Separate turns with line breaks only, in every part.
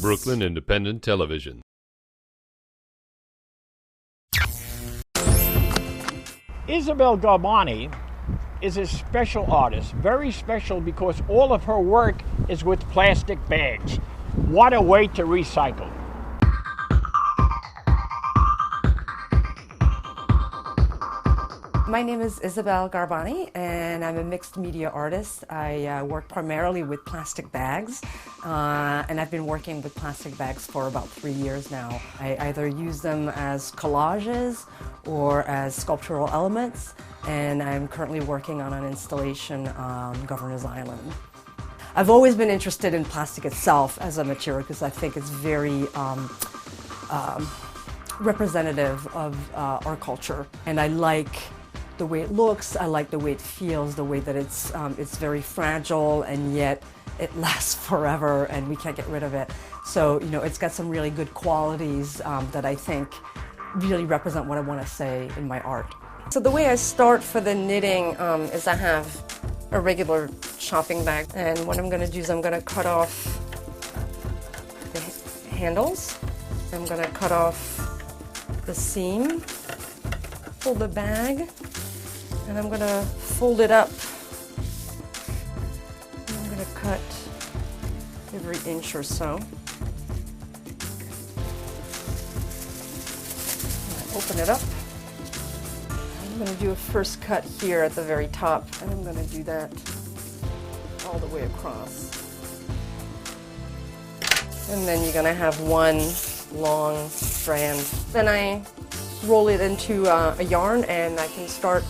Brooklyn Independent Television.
Isabelle Garbani is a special artist, very special because all of her work is with plastic bags. What a way to recycle.
My name is Isabelle Garbani, and I'm a mixed media artist. I work primarily with plastic bags, and I've been working with plastic bags for about 3 years now. I either use them as collages or as sculptural elements, and I'm currently working on an installation on Governor's Island. I've always been interested in plastic itself as a material because I think it's very representative of our culture, and I like the way it looks, I like the way it feels, the way that it's very fragile and yet it lasts forever and we can't get rid of it. So, you know, it's got some really good qualities that I think really represent what I want to say in my art. So the way I start for the knitting is I have a regular shopping bag, and what I'm going to do is I'm going to cut off the handles. I'm going to cut off the seam, pull the bag, and I'm going to fold it up. And I'm going to cut every inch or so. Open it up. I'm going to do a first cut here at the very top, and I'm going to do that all the way across. And then you're going to have one long strand. Then I roll it into a yarn and I can start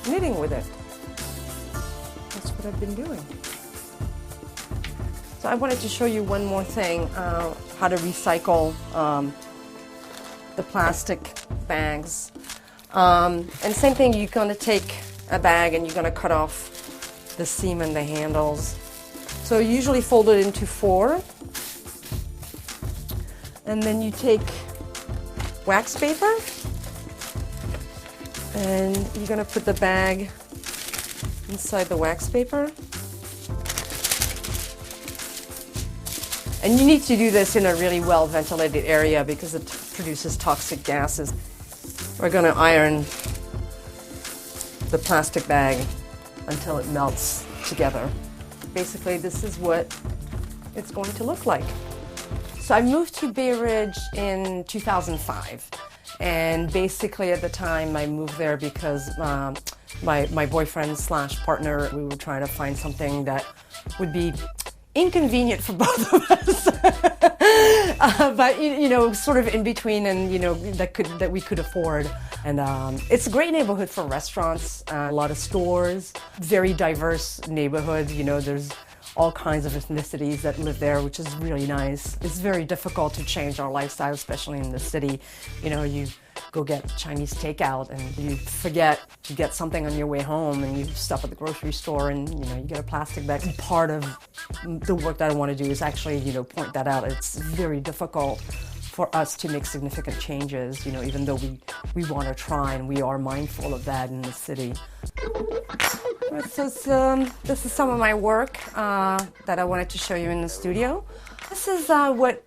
knitting with it. That's what I've been doing. So I wanted to show you one more thing, how to recycle the plastic bags. And same thing, you're going to take a bag and you're going to cut off the seam and the handles. So you usually fold it into 4. And then you take wax paper and you're going to put the bag inside the wax paper. And you need to do this in a really well ventilated area because it produces toxic gases. We're going to iron the plastic bag until it melts together. Basically, this is what it's going to look like. So I moved to Bay Ridge in 2005. And basically at the time I moved there because my boyfriend slash partner, we were trying to find something that would be inconvenient for both of us. But you know, sort of in between, and you know, that we could afford. And it's a great neighborhood for restaurants, a lot of stores, very diverse neighborhood. You know, there's all kinds of ethnicities that live there, which is really nice. It's very difficult to change our lifestyle, especially in the city. You know, you go get Chinese takeout and you forget to get something on your way home and you stop at the grocery store and, you know, you get a plastic bag. And part of the work that I want to do is actually, you know, point that out. It's very difficult for us to make significant changes, you know, even though we want to try, and we are mindful of that in the city. So this is some of my work that I wanted to show you in the studio. This is what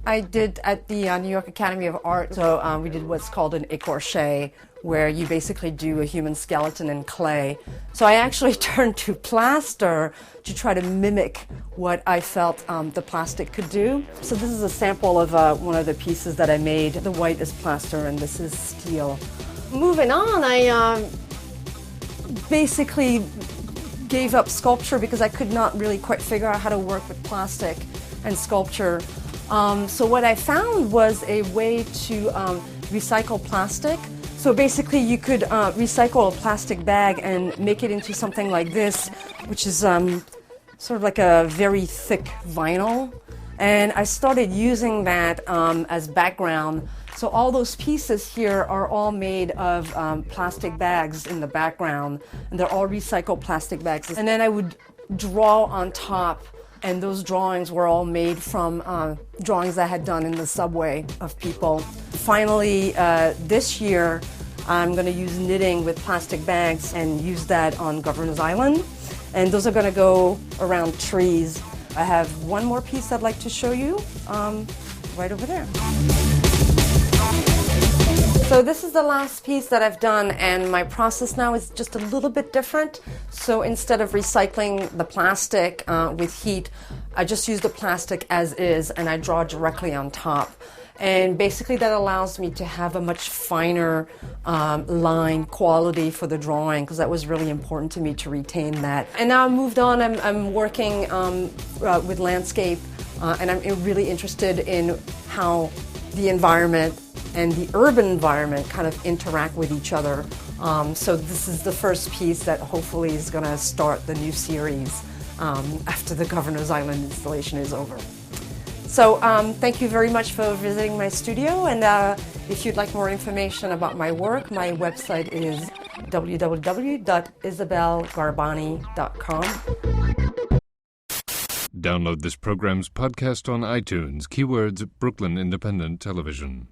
I did at the New York Academy of Art. So we did what's called an écorché, where you basically do a human skeleton in clay. So I actually turned to plaster to try to mimic what I felt the plastic could do. So this is a sample of one of the pieces that I made. The white is plaster and this is steel. Moving on, I basically gave up sculpture because I could not really quite figure out how to work with plastic and sculpture. So what I found was a way to recycle plastic. So basically you could recycle a plastic bag and make it into something like this, which is sort of like a very thick vinyl. And I started using that as background. So all those pieces here are all made of plastic bags in the background, and they're all recycled plastic bags. And then I would draw on top, and those drawings were all made from drawings I had done in the subway of people. Finally, this year, I'm going to use knitting with plastic bags and use that on Governor's Island. And those are going to go around trees. I have one more piece I'd like to show you right over there. So this is the last piece that I've done, and my process now is just a little bit different. So instead of recycling the plastic with heat, I just use the plastic as is and I draw directly on top. And basically that allows me to have a much finer line quality for the drawing, because that was really important to me to retain that. And now I moved on, I'm working with landscape, and I'm really interested in how the environment and the urban environment kind of interact with each other. So this is the first piece that hopefully is going to start the new series after the Governor's Island installation is over. So thank you very much for visiting my studio, and if you'd like more information about my work, my website is www.isabellegarbani.com.
Download this program's podcast on iTunes. Keywords Brooklyn Independent Television.